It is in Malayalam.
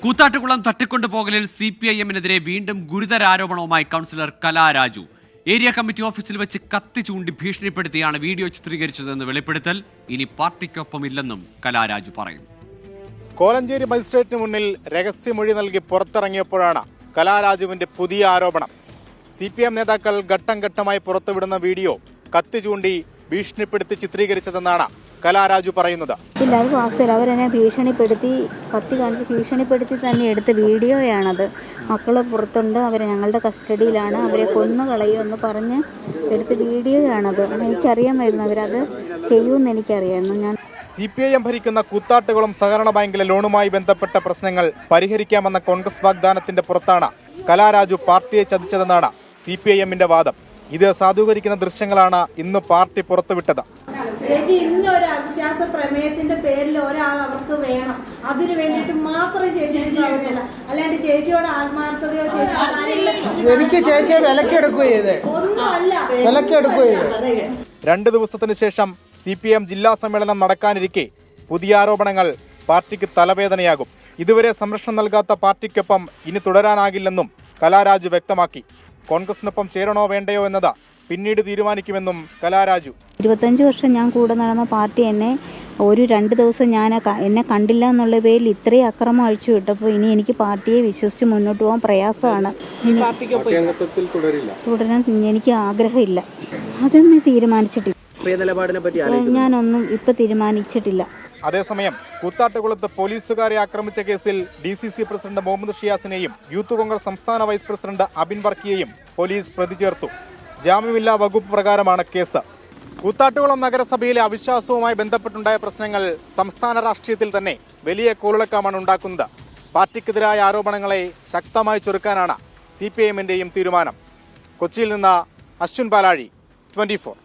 കൂത്താട്ടുകുളം തട്ടിക്കൊണ്ടുപോകലിൽ CPIM-നെതിരെ വീണ്ടും ഗുരുതര ആരോപണവുമായി കൗൺസിലർ കലാരാജു. ഏരിയ കമ്മിറ്റി ഓഫീസിൽ വെച്ച് കത്തി ചൂണ്ടി ഭീഷണിപ്പെടുത്തിയാണ് വീഡിയോ ചിത്രീകരിച്ചതെന്ന് വെളിപ്പെടുത്തൽ. ഇനി പാർട്ടിക്കൊപ്പമില്ലെന്നും കലാരാജു പറയുന്നു. കോലഞ്ചേരി മജിസ്ട്രേറ്റിന് മുന്നിൽ രഹസ്യമൊഴി നൽകി പുറത്തിറങ്ങിയപ്പോഴാണ് കലാരാജുവിന്റെ പുതിയ ആരോപണം. CPM നേതാക്കൾ ഘട്ടം ഘട്ടമായി പുറത്തുവിടുന്ന വീഡിയോ കത്തി ചൂണ്ടി ഭീഷണിപ്പെടുത്തി ചിത്രീകരിച്ചതെന്നാണ് കലാരാജു പറയുന്നത്. ഇല്ല, അത് വാസ്തവല്ല. അവരെന്നെ ഭീഷണിപ്പെടുത്തി, കത്തി കാണിച്ച് ഭീഷണിപ്പെടുത്തി തന്നെ എടുത്ത വീഡിയോയാണത്. മക്കൾ പുറത്തുണ്ട്, അവർ ഞങ്ങളുടെ കസ്റ്റഡിയിലാണ്, അവരെ കൊന്നു കളയുമെന്ന് പറഞ്ഞ് എടുത്ത വീഡിയോയാണത്. എനിക്കറിയാമായിരുന്നു അവരത് ചെയ്യുമെന്ന് എനിക്കറിയായിരുന്നു. CPIM ഭരിക്കുന്ന കൂത്താട്ടുകുളം സഹകരണ ബാങ്കിലെ ലോണുമായി ബന്ധപ്പെട്ട പ്രശ്നങ്ങൾ പരിഹരിക്കാമെന്ന കോൺഗ്രസ് വാഗ്ദാനത്തിന്റെ പുറത്താണ് കലാരാജു പാർട്ടിയെ ചതിച്ചതെന്നാണ് CPIM-ന്റെ വാദം. ഇത് സാധൂകരിക്കുന്ന ദൃശ്യങ്ങളാണ് ഇന്ന് പാർട്ടി പുറത്തുവിട്ടത്. ചേച്ചി, ഇന്നൊരു അവിശ്വാസ പ്രമേയത്തിന്റെ പേരിൽ ഒരാൾ അവർക്ക് വേണം, അതിനു വേണ്ടിയിട്ട് മാത്രം ചേച്ചി പ്രവർത്തിക്കില്ല. അല്ലാണ്ട് ചേച്ചിയോട് ആത്മാർത്ഥതയോ എനിക്ക് ചേച്ചിയെ ഒന്നുമല്ല. 2 ദിവസത്തിന് ശേഷം CPM ജില്ലാ സമ്മേളനം നടക്കാനിരിക്കെ പുതിയ ആരോപണങ്ങൾ പാർട്ടിക്ക് തലവേദനയാകും. ഇതുവരെ സംരക്ഷണം നൽകാത്ത പാർട്ടിക്കൊപ്പം ഇനി തുടരാനാകില്ലെന്നും കലാരാജു വ്യക്തമാക്കി. കോൺഗ്രസിനൊപ്പം ചേരണോ വേണ്ടയോ എന്നത് പിന്നീട് തീരുമാനിക്കുമെന്നും കലാരാജു. 25 വർഷം ഞാൻ കൂടെ നടന്ന പാർട്ടി എന്നെ 2 ദിവസം എന്നെ കണ്ടില്ല എന്നുള്ള പേരിൽ ഇത്രയും അക്രമം അഴിച്ചു വിട്ടപ്പോൾ ഇനി എനിക്ക് പാർട്ടിയെ വിശ്വസിച്ച് മുന്നോട്ട് പോകാൻ പ്രയാസമാണ്. തുടരാൻ എനിക്ക് ആഗ്രഹമില്ല. അതൊന്നും തീരുമാനിച്ചിട്ടില്ല. ഞാനൊന്നും ഇപ്പൊ തീരുമാനിച്ചിട്ടില്ല. അതേസമയം കൂത്താട്ടുകുളത്ത് പോലീസുകാരെ ആക്രമിച്ച കേസിൽ DCC പ്രസിഡന്റ് മുഹമ്മദ് ഷിയാസിനെയും യൂത്ത് കോൺഗ്രസ് സംസ്ഥാന വൈസ് പ്രസിഡന്റ് അബിൻ വർക്കിയെയും പോലീസ് പ്രതി ചേർത്തു. ജാമ്യമില്ലാ വകുപ്പ് പ്രകാരമാണ് കേസ്. കൂത്താട്ടുകുളം നഗരസഭയിലെ അവിശ്വാസവുമായി ബന്ധപ്പെട്ടുണ്ടായ പ്രശ്നങ്ങൾ സംസ്ഥാന രാഷ്ട്രീയത്തിൽ തന്നെ വലിയ കോളിളക്കമാണ് ഉണ്ടാക്കുന്നത്. പാർട്ടിക്കെതിരായ ആരോപണങ്ങളെ ശക്തമായി ചെറുക്കാനാണ് CPIM-ന്റെയും തീരുമാനം. കൊച്ചിയിൽ നിന്ന് അശ്വിൻ പാലാഴി, 24.